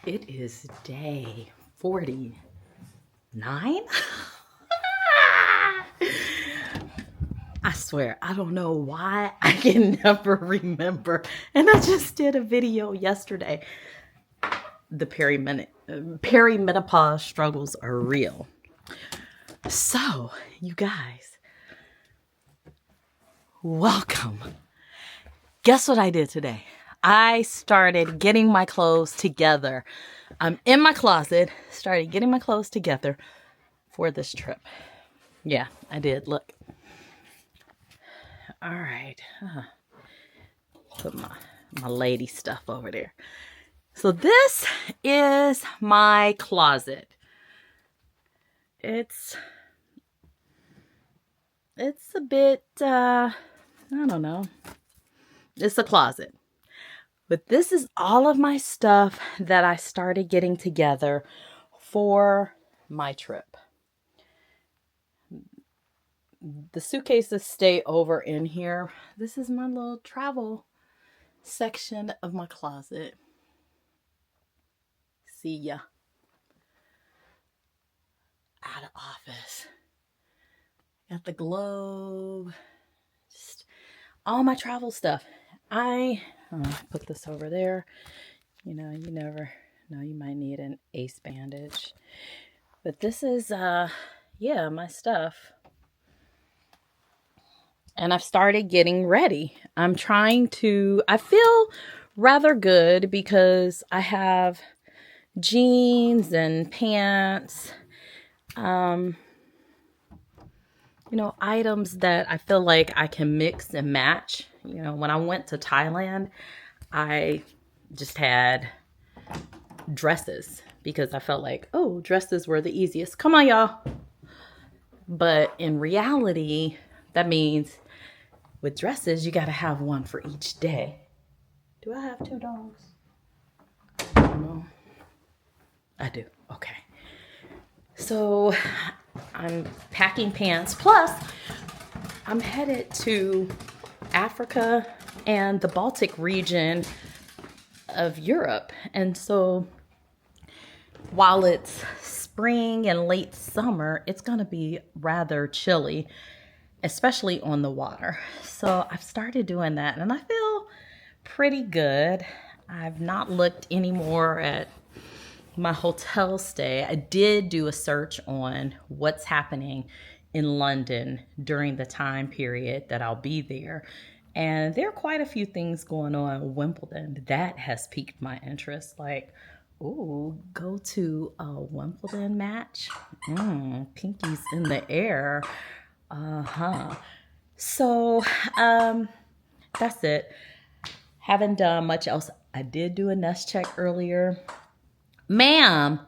It is day 49. I swear, I don't know why I can never remember. And I just did a video yesterday. The perimenopause struggles are real. So, you guys, welcome. Guess what I did today? I started getting my clothes together. I'm in my closet, started getting my clothes together for this trip. Yeah, I did. Look. All right. Put my lady stuff over there. So this is my closet. It's a bit, I don't know. It's a closet. But this is all of my stuff that I started getting together for my trip. The suitcases stay over in here. This is my little travel section of my closet. See ya. Out of office. Got the globe. Just all my travel stuff. I put this over there. You know, you never know, you might need an ace bandage. But this is, my stuff. And I've started getting ready. I feel rather good because I have jeans and pants, items that I feel like I can mix and match. You know, when I went to Thailand, I just had dresses because I felt like, dresses were the easiest. Come on, y'all. But in reality, that means with dresses, you got to have one for each day. Do I have two dogs? No. I do. Okay. So I'm packing pants. Plus, I'm headed to Africa and the Baltic region of Europe. And so while it's spring and late summer, it's going to be rather chilly, especially on the water. So I've started doing that and I feel pretty good. I've not looked anymore at my hotel stay. I did do a search on what's happening in London during the time period that I'll be there. And there are quite a few things going on in Wimbledon that has piqued my interest. Like, go to a Wimbledon match? Pinkies in the air. So, that's it. Haven't done much else. I did do a nest check earlier. Ma'am,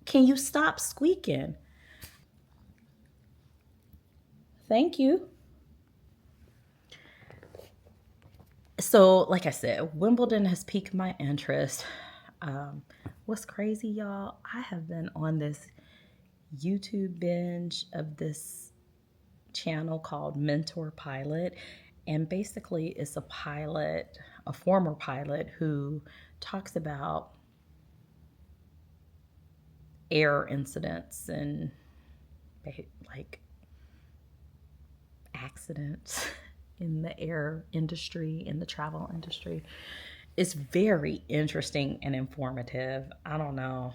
can you stop squeaking? Thank you. So, like I said, Wimbledon has piqued my interest. What's crazy, y'all? I have been on this YouTube binge of this channel called Mentour Pilot. And basically, it's a former pilot who talks about air incidents and like accidents in the air industry, in the travel industry. It's very interesting and informative. I don't know.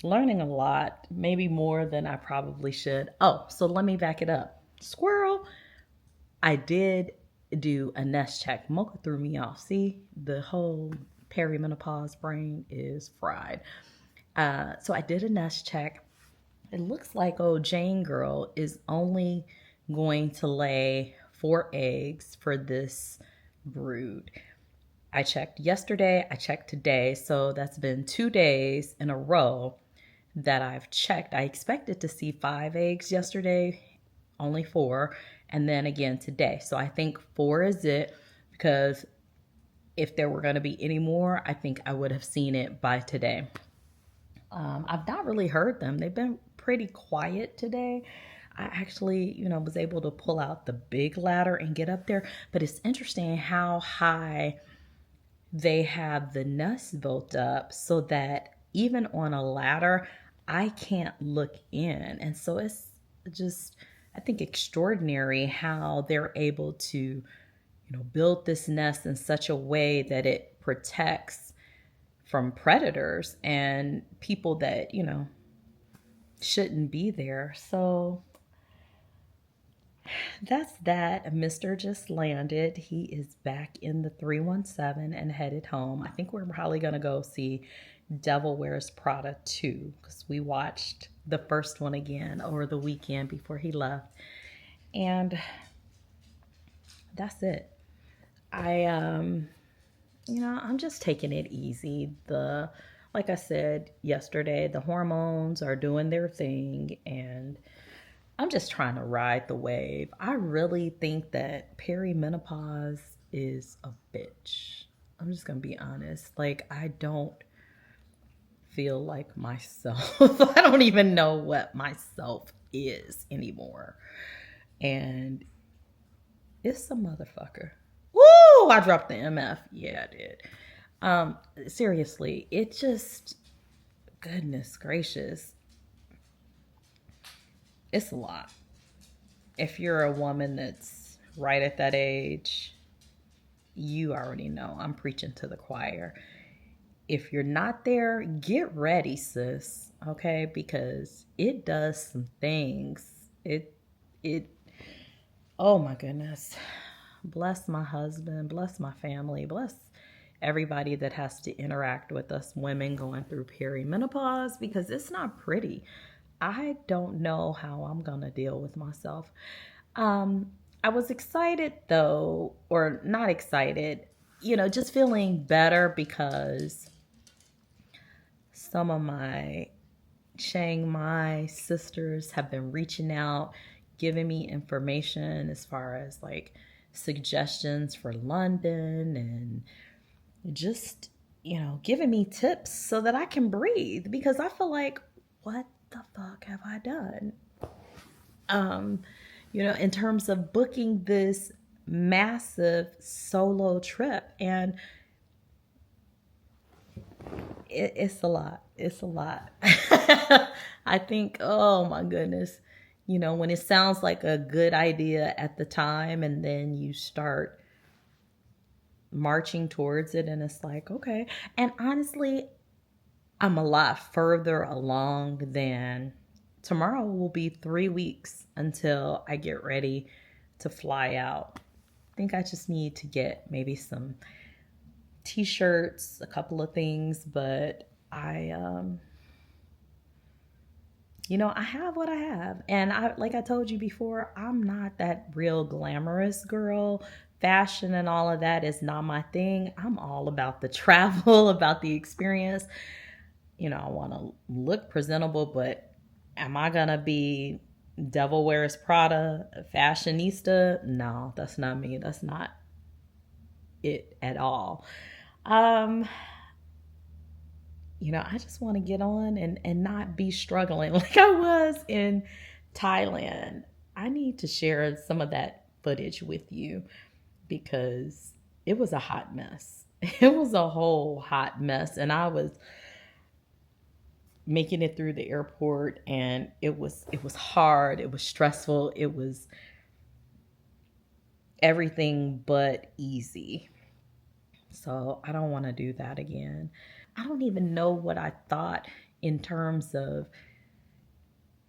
Learning a lot, maybe more than I probably should. So let me back it up. Squirrel. I did do a nest check. Mocha threw me off. See, the whole perimenopause brain is fried. So I did a nest check. It looks like Jane girl is only going to lay 4 eggs for this brood. I checked yesterday, I checked today, so that's been 2 days in a row that I've checked. I expected to see 5 eggs yesterday, only 4, and then again today. So I think 4 is it, because if there were going to be any more, I think I would have seen it by today. I've not really heard them. They've been pretty quiet today. I actually, was able to pull out the big ladder and get up there. But it's interesting how high they have the nest built up so that even on a ladder, I can't look in. And so it's just, I think, extraordinary how they're able to, build this nest in such a way that it protects from predators and people that, shouldn't be there. So that's that. Mr. just landed. He is back in the 317 and headed home. I think we're probably going to go see Devil Wears Prada 2 because we watched the first one again over the weekend before he left. And that's it. I'm just taking it easy. Like I said yesterday, the hormones are doing their thing and I'm just trying to ride the wave. I really think that perimenopause is a bitch. I'm just going to be honest. Like, I don't feel like myself. I don't even know what myself is anymore. And it's a motherfucker. Woo! I dropped the MF. Yeah, I did. Seriously, it just, goodness gracious, it's a lot. If you're a woman that's right at that age, you already know I'm preaching to the choir. If you're not there, get ready, sis. Okay, because it does some things. It. Oh my goodness. Bless my husband. Bless my family. Bless everybody that has to interact with us women going through perimenopause because it's not pretty. I don't know how I'm going to deal with myself. I was excited though, or not excited, just feeling better because some of my Chiang Mai sisters have been reaching out, giving me information as far as like suggestions for London and just, giving me tips so that I can breathe because I feel like, what the fuck have I done? In terms of booking this massive solo trip. And it's a lot. It's a lot. I think, oh my goodness, when it sounds like a good idea at the time and then you start marching towards it and it's like, okay. And honestly, I'm a lot further along than tomorrow will be 3 weeks until I get ready to fly out. I think I just need to get maybe some t-shirts, a couple of things, but I have what I have. And like I told you before, I'm not that real glamorous girl. Fashion and all of that is not my thing. I'm all about the travel, about the experience. I want to look presentable, but am I going to be Devil Wears Prada, fashionista? No, that's not me. That's not it at all. I just want to get on and not be struggling like I was in Thailand. I need to share some of that footage with you because it was a hot mess. It was a whole hot mess. And I was making it through the airport and it was hard. It was stressful. It was everything but easy. So I don't want to do that again. I don't even know what I thought in terms of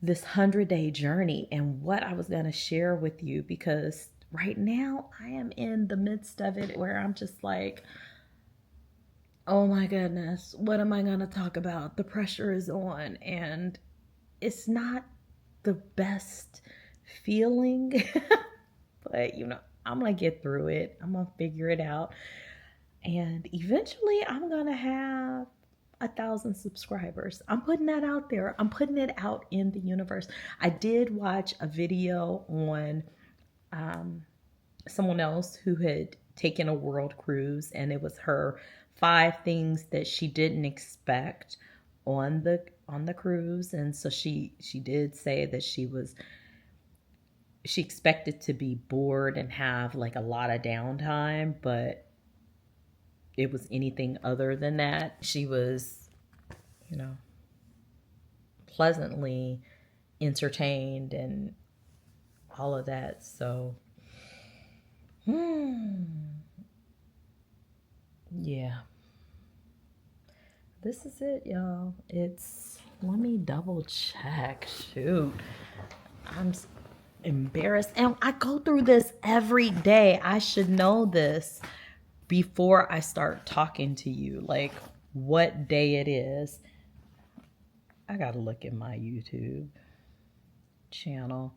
this 100-day journey and what I was going to share with you because right now I am in the midst of it where I'm just like, oh my goodness, what am I going to talk about? The pressure is on and it's not the best feeling, but I'm going to get through it. I'm going to figure it out. And eventually I'm going to have 1,000 subscribers. I'm putting that out there. I'm putting it out in the universe. I did watch a video on someone else who had taken a world cruise, and it was her 5 things that she didn't expect on the cruise. And so she did say that she expected to be bored and have like a lot of downtime, but it was anything other than that. She was, you know, pleasantly entertained and all of that. So, yeah. This is it, y'all. Let me double check. Shoot. I'm embarrassed. And I go through this every day. I should know this before I start talking to you, like what day it is. I gotta look at my YouTube channel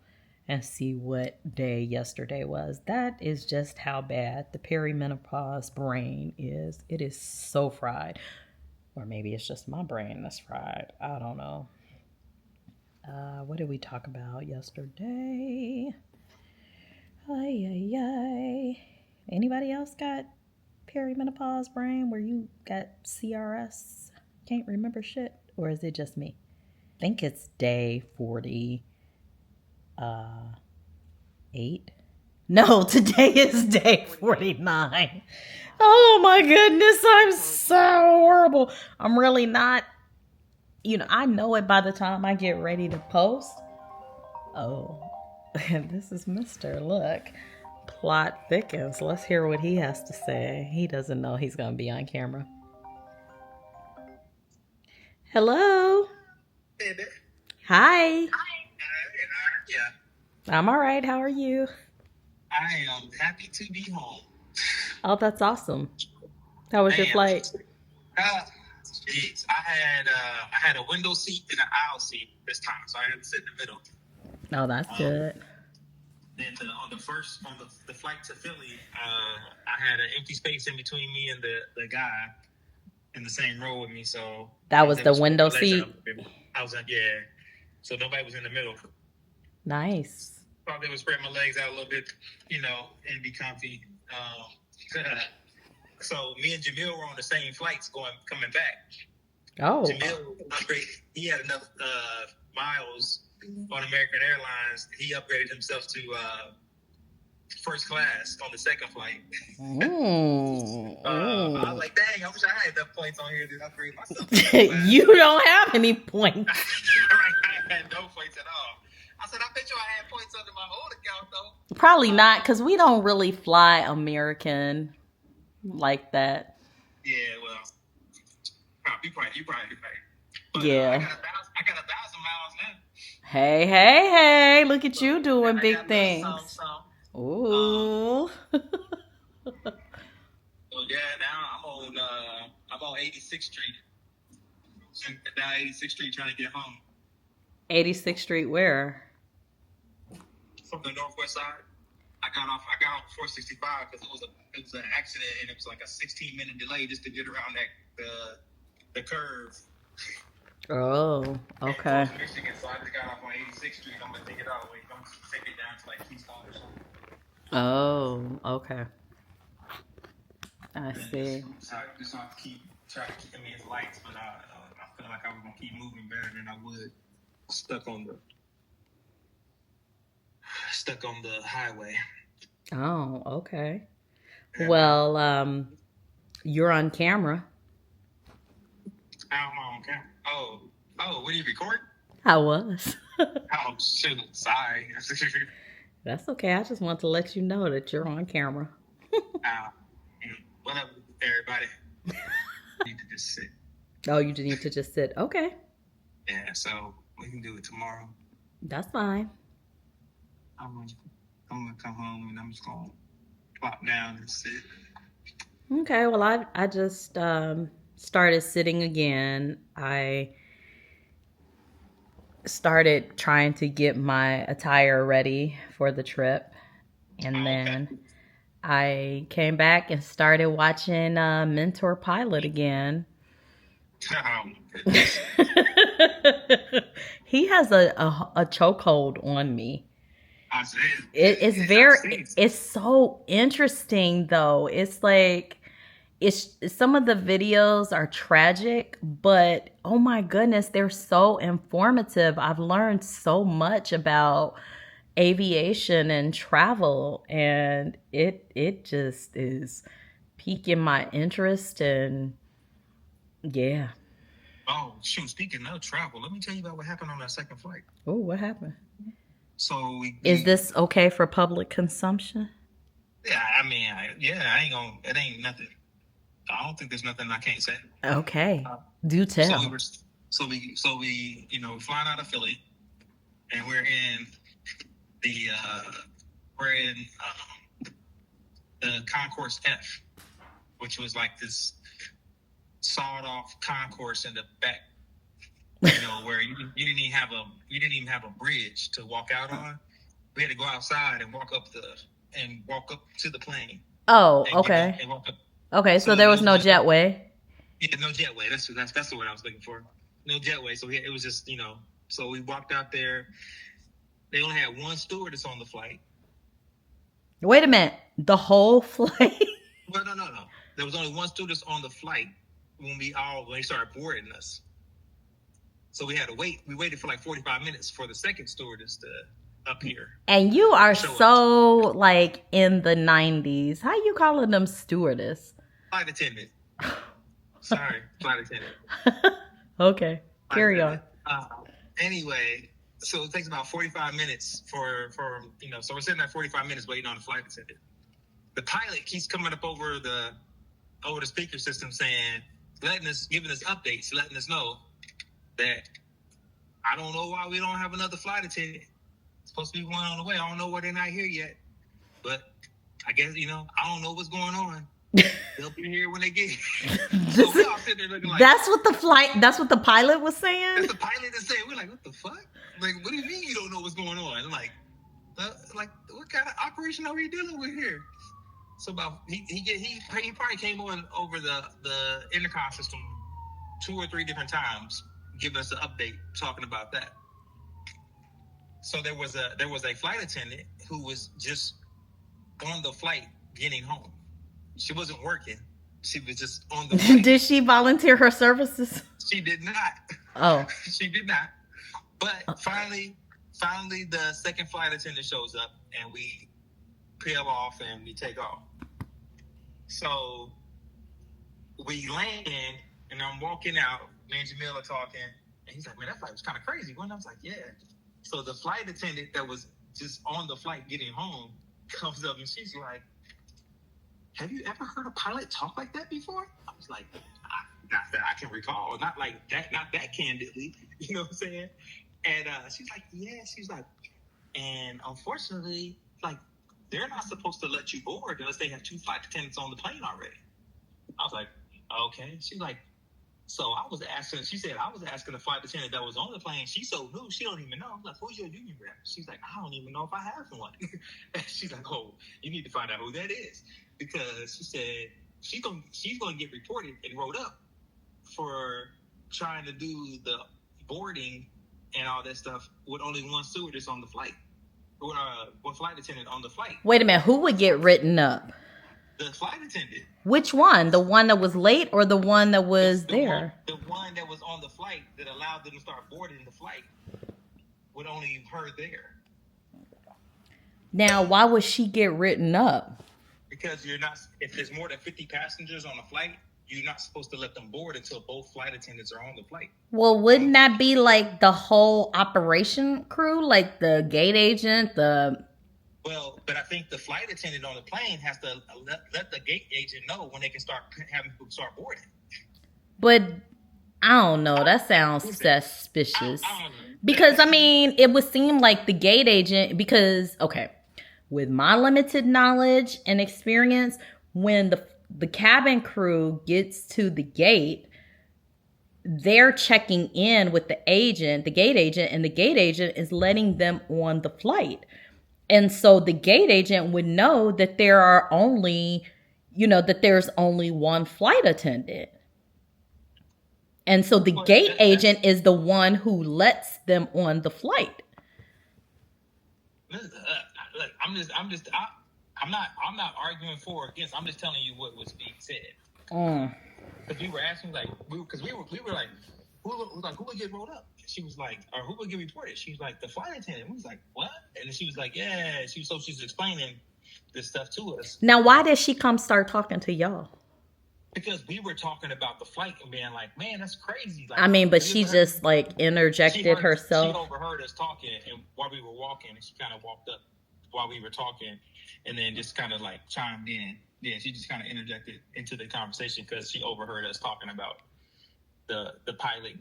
and see what day yesterday was. That is just how bad the perimenopause brain is. It is so fried. Or maybe it's just my brain that's fried. I don't know. What did we talk about yesterday? Anybody else got perimenopause brain where you got CRS? Can't remember shit? Or is it just me? I think it's day 48. No, today is day 49. Oh my goodness, I'm so horrible. I'm really not, I know it by the time I get ready to post. Oh, this is Mr. Look. Plot thickens. Let's hear what he has to say. He doesn't know he's going to be on camera. Hello. Hey there. Hi. Yeah. I'm all right. How are you? I am happy to be home. Oh, that's awesome. How was your flight? Jeez. I had a window seat and an aisle seat this time, so I had to sit in the middle. Oh, that's good. Then on the flight to Philly, I had an empty space in between me and the guy in the same row with me. So that was the window seat. I was so nobody was in the middle. Nice. Probably would spread my legs out a little bit, and be comfy. So me and Jamil were on the same flights coming back. Oh. Jamil he had enough miles on American Airlines. He upgraded himself to first class on the second flight. I was like, dang, I wish I had enough points on here to upgrade myself. You don't have any points. I had no points at all. I said, I bet you I had points under my old account, though. Probably not, because we don't really fly American like that. Yeah, well, you probably right. But, yeah. I got 1,000 miles now. Hey, look at you doing big things. Ooh. So yeah, now I'm on 86th Street. Down 86th Street trying to get home. 86th Street where? From the northwest side. I got off 465 because it was an accident and it was like a 16-minute delay just to get around the curve. Oh, okay. Michigan, so I just got off on 86th Street. I'm gonna take it all the way. I'm gonna take it down to like Keystone or something. Oh, okay. I see. So I just have to try to keep me as lights, but I feel like I was gonna keep moving better than I would stuck on the highway. Oh, okay. Well, you're on camera. I'm on camera. Oh, what are you recording? I was. Oh, shoot. Sorry. That's okay. I just want to let you know that you're on camera. What up, everybody? I need to just sit. Oh, you need to just sit. Okay. Yeah, so we can do it tomorrow. That's fine. I'm gonna come home and I'm just gonna plop down and sit. Okay, well, I just started sitting again. I started trying to get my attire ready for the trip, and then I came back and started watching Mentour Pilot again. Oh my goodness. He has a chokehold on me. It's so interesting though. It's like some of the videos are tragic, but oh my goodness, they're so informative. I've learned so much about aviation and travel, and it just is piquing my interest, and yeah. Oh, shoot. Speaking of travel, let me tell you about what happened on that second flight. Oh, what happened? So Is this okay for public consumption? Yeah, I mean, I ain't gonna. It ain't nothing. I don't think there's nothing I can't say. Okay, do tell. So we flying out of Philly, and we're in the Concourse F, which was like this sawed off concourse in the back, where you didn't even have a bridge to walk out on. We had to go outside and walk up to the plane. Oh, okay. And walk up. Okay, so there was no jetway. Yeah, no jetway. That's the word I was looking for. No jetway. So it was just So we walked out there. They only had one stewardess on the flight. Wait a minute. The whole flight? Well, no. There was only one stewardess on the flight when they started boarding us. So we had to wait. We waited for like 45 minutes for the second stewardess to appear. And you are so like in the 90s. How you calling them stewardess? Flight attendant. Sorry, flight attendant. Okay, carry on. Anyway, so it takes about 45 minutes for so we're sitting there 45 minutes waiting on the flight attendant. The pilot keeps coming up over the speaker system saying, giving us updates, letting us know that I don't know why we don't have another flight attendant. It's supposed to be one on the way. I don't know why they're not here yet, but I guess I don't know what's going on. They'll be here when they get here. So we all sitting there looking like that's what the pilot was saying. That's the pilot is saying. We're like, what the fuck? Like, what do you mean you don't know what's going on? Like what kind of operation are we dealing with here? So he probably came on over the intercom system 2 or 3 different times, giving us an update talking about that. So there was a flight attendant who was just on the flight getting home. She wasn't working. She was just on the flight. Did she volunteer her services? She did not. Oh. She did not. But finally the second flight attendant shows up and we peel off and we take off. So we land and I'm walking out. Me and Jamil are talking. And he's like, man, that flight was kind of crazy. And I was like, yeah. So the flight attendant that was just on the flight getting home comes up and she's like, have you ever heard a pilot talk like that before? I was like, not that I can recall. Not like that, not that candidly. You know what I'm saying? And she's like, yeah. She's like, and unfortunately, like, they're not supposed to let you board unless they have 2 flight attendants on the plane already. I was like, okay. She's like, so I was asking the flight attendant that was on the plane. She's so new, she don't even know. I'm like, who's your union rep? She's like, I don't even know if I have one. And she's like, oh, you need to find out who that is. Because she said she's gonna get reported and wrote up for trying to do the boarding and all that stuff with only one stewardess on the flight. Or one flight attendant on the flight. Wait a minute, who would get written up? The flight attendant. Which one? The one that was late or the one that was there? The one that was on the flight that allowed them to start boarding the flight with only her there. Now, why would she get written up? Because if there's more than 50 passengers on a flight, you're not supposed to let them board until both flight attendants are on the flight. Well, wouldn't that be like the whole operation crew, like the gate agent, Well, but I think the flight attendant on the plane has to let the gate agent know when they can start having people start boarding. But I don't know. That sounds suspicious. Because, I mean, it would seem like the gate agent, because, okay, with my limited knowledge and experience, when the cabin crew gets to the gate, they're checking in with the gate agent, and the gate agent is letting them on the flight. And so the gate agent would know that there's only one flight attendant. And so the gate agent is the one who lets them on the flight. Look, I'm not arguing for or against. I'm just telling you what was being said. Because we were asking, like, we were like, who would get rolled up? She was like, or who would get reported? She was like, the flight attendant. We was like, what? And she was like, yeah. She's explaining this stuff to us. Now, why did she come start talking to y'all? Because we were talking about the flight and being like, man, that's crazy. Like, I mean, but she just like interjected herself. She overheard us talking, and while we were walking, and she kind of walked up while we were talking, and then just kind of like chimed in. Yeah, she just kind of interjected into the conversation because she overheard us talking about the pilot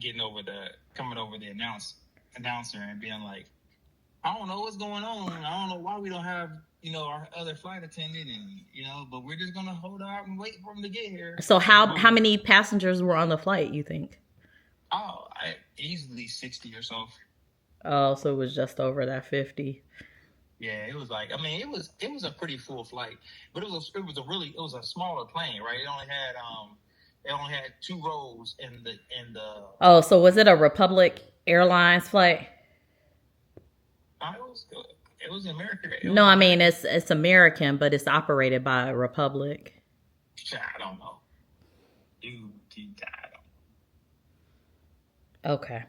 coming over the announcer and being like, I don't know what's going on. I don't know why we don't have, our other flight attendant, and but we're just gonna hold out and wait for him to get here. So how many passengers were on the flight, you think? Oh, easily 60 or so. Oh, so it was just over that 50. Yeah, it was like, it was a pretty full flight, but it was a smaller plane, right? It only had 2 rows in the. Oh, so was it a Republic Airlines flight? It was American. No, I mean it's American, but it's operated by Republic. I don't know. Okay.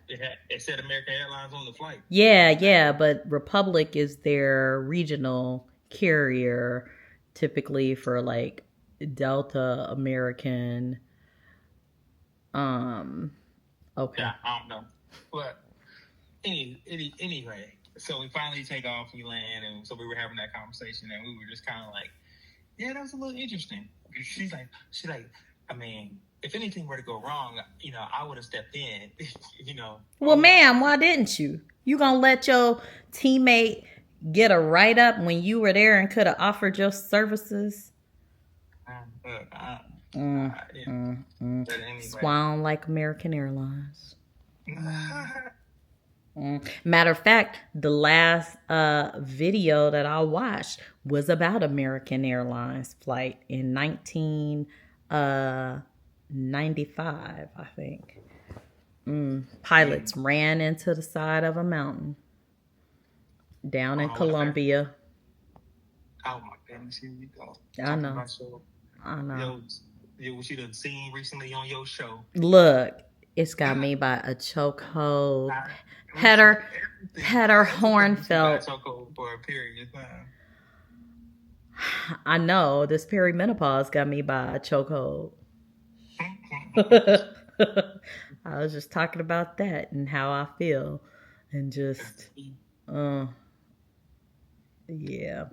It said American Airlines on the flight. Yeah, but Republic is their regional carrier, typically for like Delta, American. Okay. Yeah, I don't know, but anyway. So we finally take off, we land, and so we were having that conversation, and we were just kind of like, yeah, that was a little interesting. She's like, if anything were to go wrong, I would have stepped in, Well, ma'am, why didn't you? You gonna let your teammate get a write-up when you were there and could have offered your services? Anyway. Swan like American Airlines. Matter of fact, the last video that I watched was about American Airlines flight in 1995, I think. Pilots ran into the side of a mountain down in Colombia. Oh my goodness, here we go. I know. What you done seen recently on your show? Look, it's got me by a chokehold. Heather Hornfeld. For a period of time. I know, this perimenopause got me by a chokehold. I was just talking about that and how I feel, and just, yeah.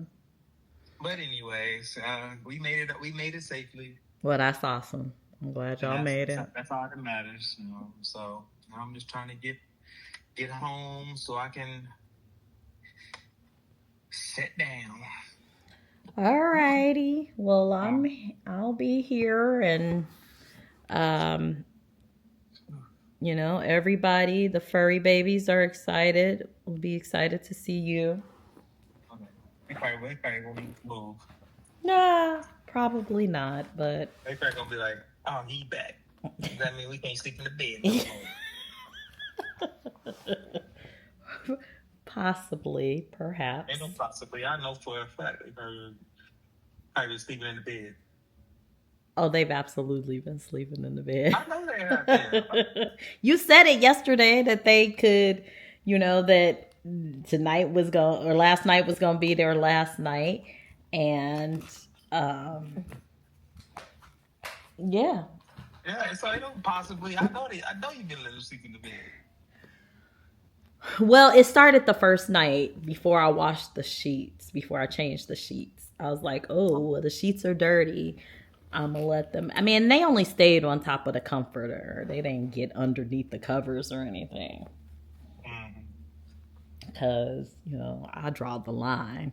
But anyways, we made it safely. Well, that's awesome. I'm glad y'all made it. That's all that matters, So I'm just trying to get home so I can sit down. Alrighty. Well, I'll be here, and everybody, the furry babies are excited. We'll be excited to see you. Okay. They probably won't move. Nah, probably not, but they probably gonna be like, oh, he back. Does that mean we can't sleep in the bed no more? Possibly, perhaps. Ain't no possibly. I know for a fact they've probably sleeping in the bed. Oh, they've absolutely been sleeping in the bed. I know they have been. You said it yesterday that they could, that last night was going to be their last night. And, yeah. Yeah, so they don't possibly. I know you've been letting them sleep in the bed. Well, it started the first night before I washed the sheets, before I changed the sheets. I was like, oh, the sheets are dirty. I'm going to let them. I mean, they only stayed on top of the comforter. They didn't get underneath the covers or anything. Because, I draw the line.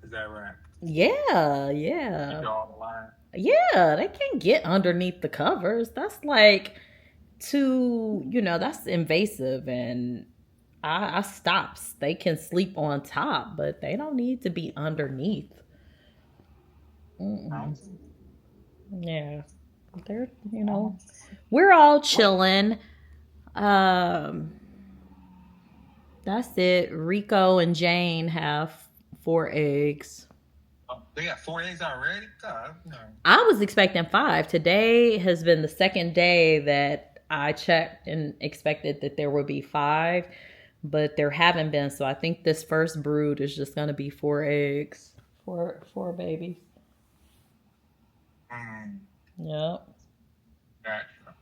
Is that right? Yeah. You draw the line? Yeah, they can't get underneath the covers. That's like that's invasive, and I stops. They can sleep on top, but they don't need to be underneath. Yeah, they're we're all chilling. That's it. Rico and Jane have 4 eggs. Oh, they got 4 eggs already? God, no. I was expecting 5. Today has been the second day that I checked and expected that there would be 5, but there haven't been. So I think this first brood is just going to be 4 eggs for babies. Yep. Gotcha.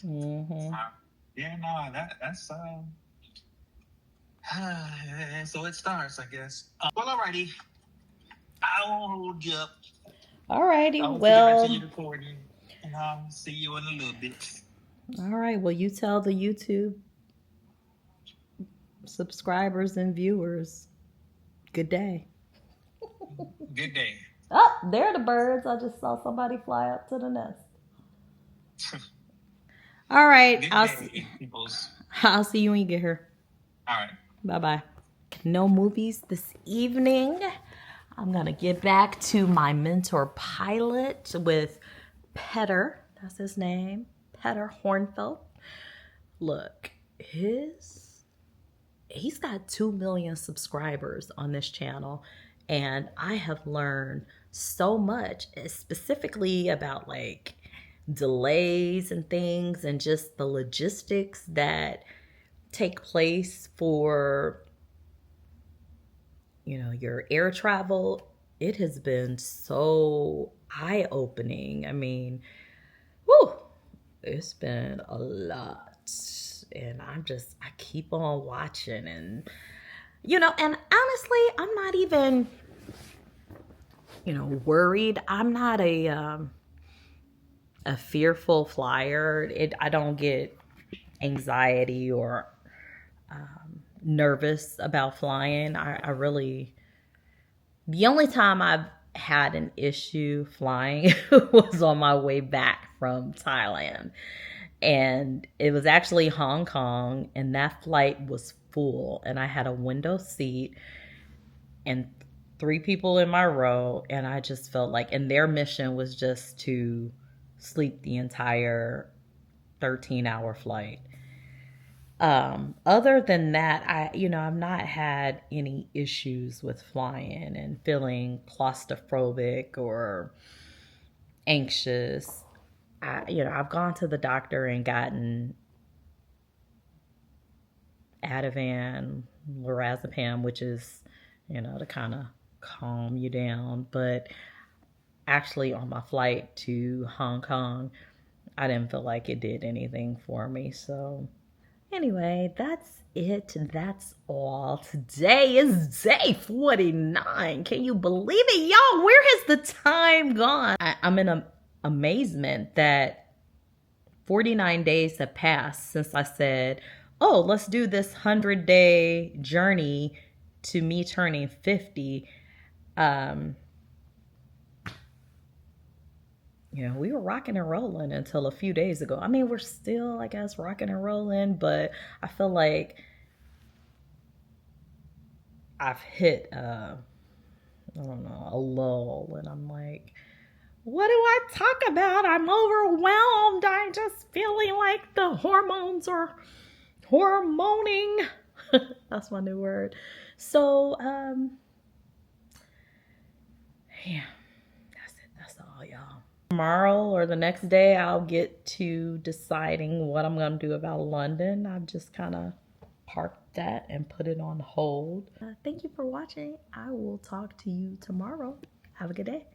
Mm-hmm. Yeah, no, that's so it starts, I guess. Well, alrighty. I won't hold you up. Alrighty. Well, get back to you recording, and I'll see you in a little bit. All right. Well, you tell the YouTube subscribers and viewers, good day. Good day. Oh, there are the birds. I just saw somebody fly up to the nest. All right. I'll see you when you get here. All right. Bye-bye. No movies this evening. I'm going to get back to my Mentour Pilot with Petter. That's his name. Petter Hornfeld. Look, he's got 2 million subscribers on this channel. And I have learned so much, specifically about like delays and things and just the logistics that take place for, you know, your air travel. It has been so eye-opening. I mean, whew, it's been a lot. And I keep on watching, and, you know, and honestly, I'm not even, you know, worried. I'm not a fearful flyer. I don't get anxiety or nervous about flying. I really, the only time I've had an issue flying was on my way back from Thailand. And it was actually Hong Kong, and that flight was full, and I had a window seat and 3 people in my row, and I just felt like, and their mission was just to sleep the entire 13-hour flight. Other than that, I've not had any issues with flying and feeling claustrophobic or anxious. I've gone to the doctor and gotten Ativan, lorazepam, which is, to kind of calm you down. But actually on my flight to Hong Kong, I didn't feel like it did anything for me. So anyway, that's it. That's all. Today is day 49. Can you believe it? Y'all, where has the time gone? I'm in amazement that 49 days have passed since I said, oh, let's do this 100-day journey to me turning 50. We were rocking and rolling until a few days ago. I mean, we're still, I guess, rocking and rolling, but I feel like I've hit, a lull, and I'm like, what do I talk about? I'm overwhelmed. I'm just feeling like the hormones are hormoning. That's my new word. So, yeah, that's it. That's all, y'all. Tomorrow or the next day, I'll get to deciding what I'm going to do about London. I've just kind of parked that and put it on hold. Thank you for watching. I will talk to you tomorrow. Have a good day.